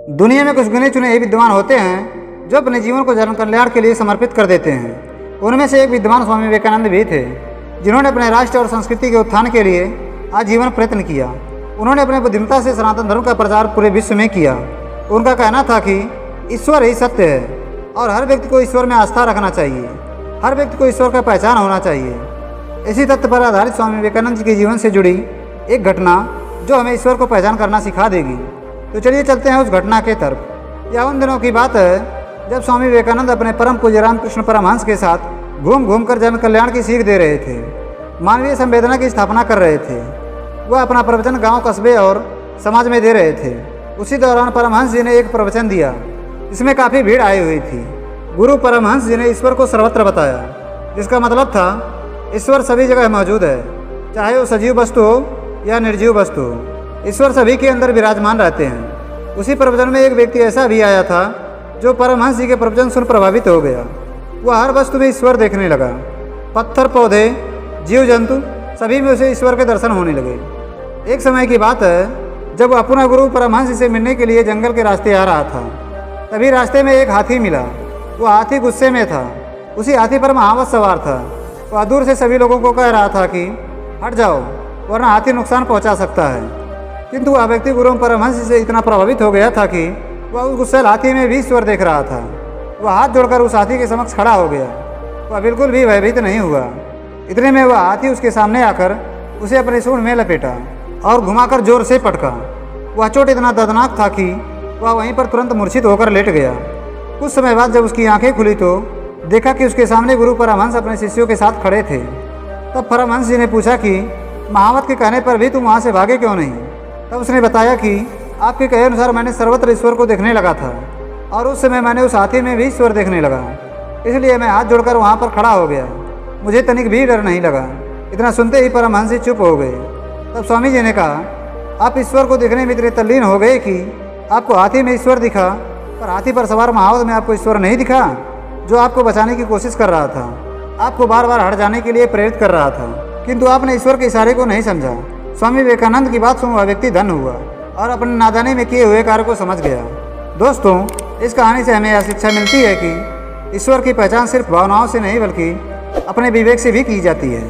दुनिया में कुछ गिने चुने ही विद्वान होते हैं जो अपने जीवन को जन कल्याण के लिए समर्पित कर देते हैं। उनमें से एक विद्वान स्वामी विवेकानंद भी थे, जिन्होंने अपने राष्ट्र और संस्कृति के उत्थान के लिए आजीवन प्रयत्न किया। उन्होंने अपने बुद्धिमत्ता से सनातन धर्म का प्रचार पूरे विश्व में किया। उनका कहना था कि ईश्वर ही सत्य है और हर व्यक्ति को ईश्वर में आस्था रखना चाहिए। हर व्यक्ति को ईश्वर का पहचान होना चाहिए। इसी तथ्य पर आधारित स्वामी विवेकानंद जी के जीवन से जुड़ी एक घटना जो हमें ईश्वर को पहचान करना सिखा देगी। तो चलिए चलते हैं उस घटना के तरफ। यह उन दिनों की बात है जब स्वामी विवेकानंद अपने परम पूज्य रामकृष्ण परमहंस के साथ घूम घूम कर जन कल्याण की सीख दे रहे थे, मानवीय संवेदना की स्थापना कर रहे थे। वह अपना प्रवचन गांव, कस्बे और समाज में दे रहे थे। उसी दौरान परमहंस जी ने एक प्रवचन दिया जिसमें काफ़ी भीड़ आई हुई थी। गुरु परमहंस जी ने ईश्वर को सर्वत्र बताया, जिसका मतलब था ईश्वर सभी जगह मौजूद है, चाहे वो सजीव वस्तु हो या निर्जीव वस्तु हो। ईश्वर सभी के अंदर विराजमान रहते हैं। उसी प्रवचन में एक व्यक्ति ऐसा भी आया था जो परमहंस जी के प्रवचन सुन प्रभावित हो गया। वह हर वस्तु में ईश्वर देखने लगा। पत्थर, पौधे, जीव जंतु सभी में उसे ईश्वर के दर्शन होने लगे। एक समय की बात है जब वह अपना गुरु परमहंस जी से मिलने के लिए जंगल के रास्ते आ रहा था। तभी रास्ते में एक हाथी मिला। वह हाथी गुस्से में था। उसी हाथी पर महावत सवार था। वह दूर से सभी लोगों को कह रहा था कि हट जाओ, वरना हाथी नुकसान पहुंचा सकता है। किंतु वह व्यक्ति गुरु परमहंस जी से इतना प्रभावित हो गया था कि वह उस गुस्सैल हाथी में भी ईश्वर देख रहा था। वह हाथ जोड़कर उस हाथी के समक्ष खड़ा हो गया। वह बिल्कुल भी भयभीत नहीं हुआ। इतने में वह हाथी उसके सामने आकर उसे अपने सूंड में लपेटा और घुमाकर जोर से पटका। वह चोट इतना दर्दनाक था कि वह वहीं पर तुरंत मूर्छित होकर लेट गया। कुछ समय बाद जब उसकी आंखें खुली तो देखा कि उसके सामने गुरु परमहंस अपने शिष्यों के साथ खड़े थे। तब परमहंस जी ने पूछा कि महावत के कहने पर भी तुम वहाँ से भागे क्यों नहीं? तब उसने बताया कि आपके कहे अनुसार मैंने सर्वत्र ईश्वर को देखने लगा था और उस समय मैंने उस हाथी में भी ईश्वर देखने लगा, इसलिए मैं हाथ जोड़कर वहाँ पर खड़ा हो गया। मुझे तनिक भी डर नहीं लगा। इतना सुनते ही परमहंस जी चुप हो गए। तब स्वामी जी ने कहा, आप ईश्वर को देखने में इतने तल्लीन हो गए कि आपको हाथी में ईश्वर दिखा, पर हाथी पर सवार महावत में आपको ईश्वर नहीं दिखा, जो आपको बचाने की कोशिश कर रहा था, आपको बार बार हट जाने के लिए प्रेरित कर रहा था, किंतु आपने ईश्वर के इशारे को नहीं समझा। स्वामी विवेकानंद की बात सुन वह व्यक्ति धन्य हुआ और अपने नादानी में किए हुए कार्य को समझ गया। दोस्तों, इस कहानी से हमें यह शिक्षा मिलती है कि ईश्वर की पहचान सिर्फ भावनाओं से नहीं बल्कि अपने विवेक से भी की जाती है।